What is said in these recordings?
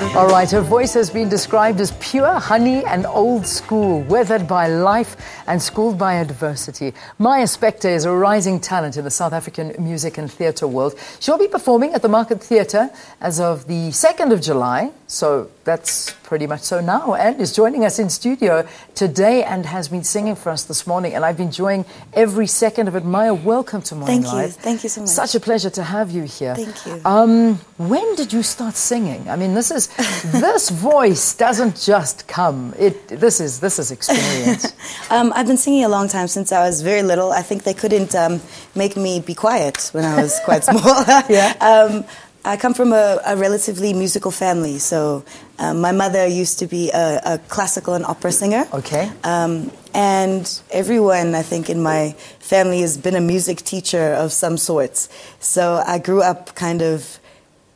All right, her voice has been described as pure honey and old school, weathered by life and schooled by adversity. Maya Spector is a rising talent in the South African music and theatre world. She'll be performing at the Market Theatre as of the 2nd of July, so that's pretty much so now, and is joining us in studio today and has been singing for us this morning, and I've been enjoying every second of it. Maya, welcome to Morning Live. Thank you so much. Such a pleasure to have you here. Thank you. When did you start singing? I mean, this voice doesn't just come. This is experience. I've been singing a long time, since I was very little. I think they couldn't make me be quiet when I was quite small. Yeah. I come from a relatively musical family, so my mother used to be a classical and opera singer. Okay. And everyone, I think, in my family has been a music teacher of some sorts. So I grew up kind of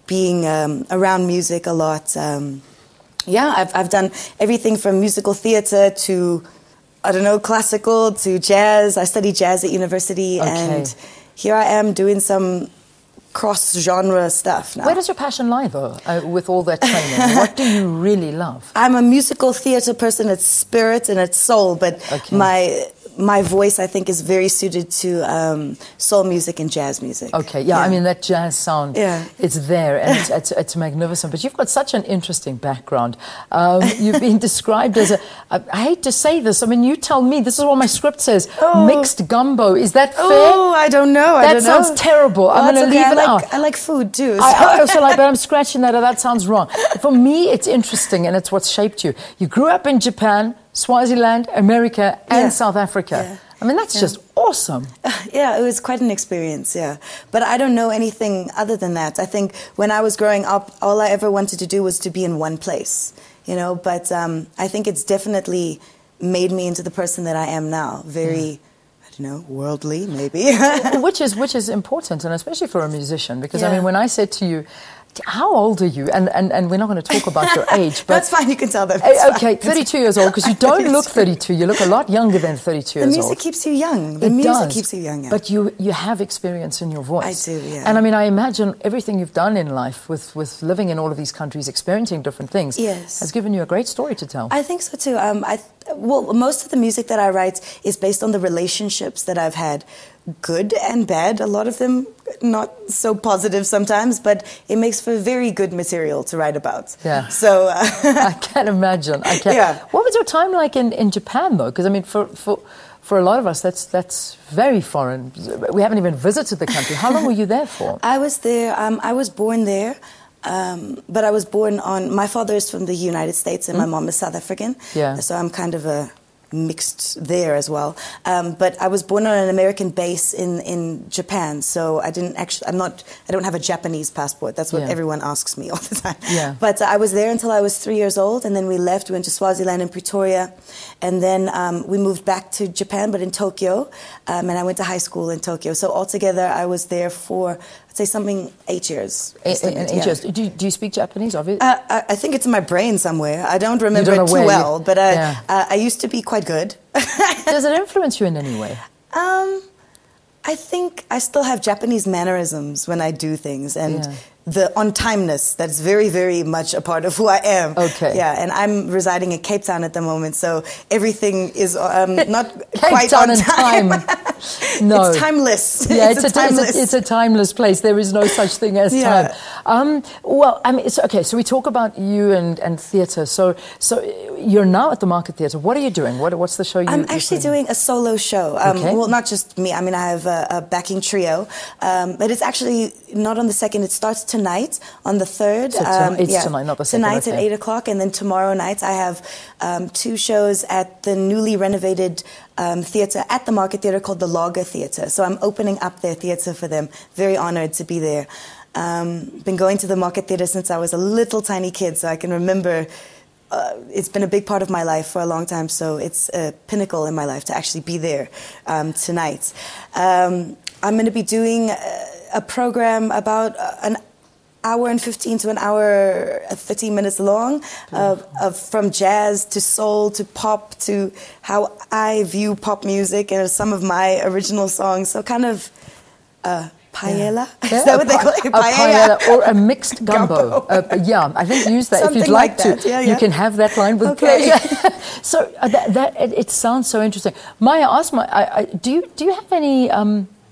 being around music a lot. I've done everything from musical theatre to, I don't know, classical to jazz. I studied jazz at university, and here I am doing some cross-genre stuff now. Where does your passion lie, though, with all that training? What do you really love? I'm a musical theatre person at spirit and at soul, but my voice, I think, is very suited to soul music and jazz music. Okay, yeah. I mean, that jazz sound, it's there, and it's magnificent. But you've got such an interesting background. You've been described as I hate to say this, I mean, you tell me, this is what my script says, mixed gumbo. Is that fair? Oh, I don't know. That sounds terrible. I'm going to leave it out. I like food, too. So. I also like, but I'm scratching that. That sounds wrong. For me, it's interesting, and it's what's shaped you. You grew up in Japan, Swaziland, America, and South Africa. Yeah. I mean, that's just awesome. Yeah, it was quite an experience, But I don't know anything other than that. I think when I was growing up, all I ever wanted to do was to be in one place, But I think it's definitely made me into the person that I am now. Very... worldly, maybe. which is important, and especially for a musician, because I mean, when I said to you, how old are you? And we're not going to talk about your age, but that's fine. You can tell them. Okay, 32 years old, because you don't look 32. You look a lot younger than 32 years old. The music keeps you young. The music keeps you young. Yeah. But you have experience in your voice. I do. Yeah. And I mean, I imagine everything you've done in life, with living in all of these countries, experiencing different things, has given you a great story to tell. I think so too. Well, most of the music that I write is based on the relationships that I've had, good and bad. A lot of them not so positive sometimes, but it makes for very good material to write about. Yeah. So I can imagine. I can. Yeah. What was your time like in Japan, though? Because I mean, for a lot of us, that's very foreign. We haven't even visited the country. How long were you there for? I was there. I was born there. But I was born my father is from the United States and my mom is South African. Yeah. So I'm kind of a mixed there as well. But I was born on an American base in Japan. So I don't have a Japanese passport. That's what everyone asks me all the time. Yeah. But I was there until I was 3 years old, and then we left, went to Swaziland and Pretoria. And then we moved back to Japan, but in Tokyo. And I went to high school in Tokyo. So altogether, I was there for, I'd say something 8 years. 8 years. Do you speak Japanese, obviously? I think it's in my brain somewhere. I don't remember it too well, but I used to be quite good. Does it influence you in any way? I think I still have Japanese mannerisms when I do things, and the on-timeness, that's very, very much a part of who I am. Okay. Yeah, and I'm residing in Cape Town at the moment, so everything is not quite on time. No. It's timeless. Yeah, it's a timeless place. There is no such thing as time. Well, I mean, so we talk about you and theatre. So you're now at the Market Theatre. What are you doing? What's the show you're I'm actually doing a solo show. Well, not just me. I mean, I have a backing trio. But it's actually not on the 2nd. It starts tonight on the 3rd. So it's tonight, not the 2nd. Tonight at 8 o'clock. And then tomorrow night I have 2 shows at the newly renovated theatre at the Market Theatre called the Lager Theatre. So I'm opening up their theatre for them. Very honoured to be there. Been going to the Market Theatre since I was a little tiny kid, so I can remember it's been a big part of my life for a long time, so it's a pinnacle in my life to actually be there tonight. I'm going to be doing a program about an hour and 15 to an hour 30 minutes long, from jazz to soul to pop to how I view pop music and some of my original songs. So kind of paella. Is that what they call it? A paella or a mixed gumbo. Yeah, I think use that Something if you'd like that. to. Yeah, You can have that line with pleasure. So it sounds so interesting. Maya, ask do you have any?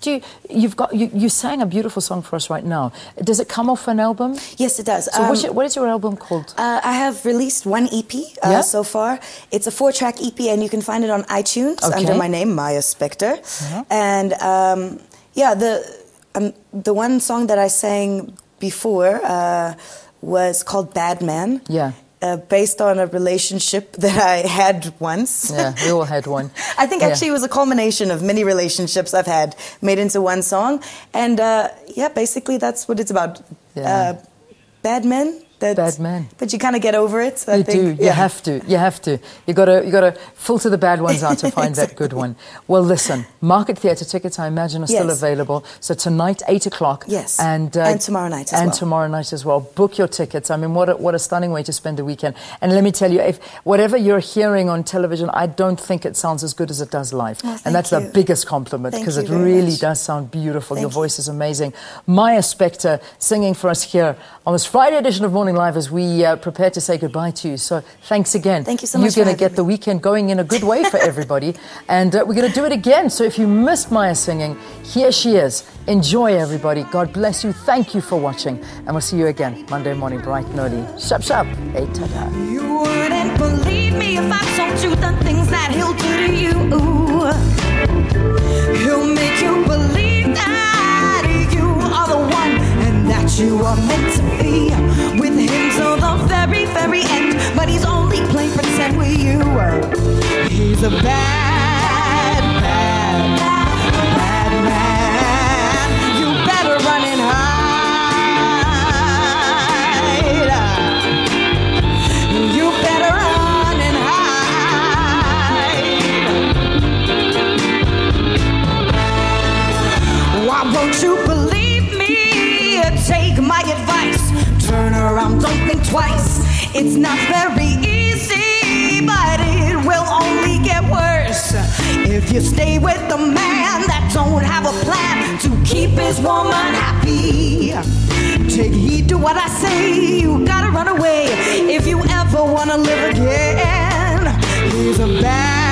You sang a beautiful song for us right now. Does it come off an album? Yes, it does. So what is your album called? I have released one EP so far. It's a 4-track EP, and you can find it on iTunes under my name, Maya Spector. And the one song that I sang before was called Bad Man. Yeah. Based on a relationship that I had once. Yeah, we all had one. I think actually it was a culmination of many relationships I've had made into one song. And basically that's what it's about. Yeah. Bad men. Bad men. But you kind of get over it. You do. You have to. You have to. You got to filter the bad ones out to find that good one. Well, listen, Market Theatre tickets, I imagine, are still available. So tonight, 8 o'clock. Yes. And tomorrow night as well. And tomorrow night as well. Book your tickets. I mean, what a stunning way to spend the weekend. And let me tell you, if whatever you're hearing on television, I don't think it sounds as good as it does live. Oh, and that's the biggest compliment, because it really does sound beautiful. Your voice is amazing. Maya Spector singing for us here on this Friday edition of Morning Live as we prepare to say goodbye to you. So thanks again. Thank you so much. You're going to get the weekend going in a good way for everybody. And we're going to do it again. So if you missed Maya singing, here she is. Enjoy, everybody. God bless you. Thank you for watching. And we'll see you again Monday morning, bright and early. Shap, shap. Hey, ta-ta. You wouldn't believe me if I told you the things that he'll do to you. He'll make you believe that you are the one and that you are meant to be with him till the very, very end. But he's only playing pretend with you. He's a bad, bad, bad man. You better run and hide. You better run and hide. Why won't you believe me? Take my advice. Turn around, don't think twice. It's not very easy, but it will only get worse if you stay with a man that don't have a plan to keep his woman happy. Take heed to what I say. You gotta run away if you ever wanna live again. He's a bad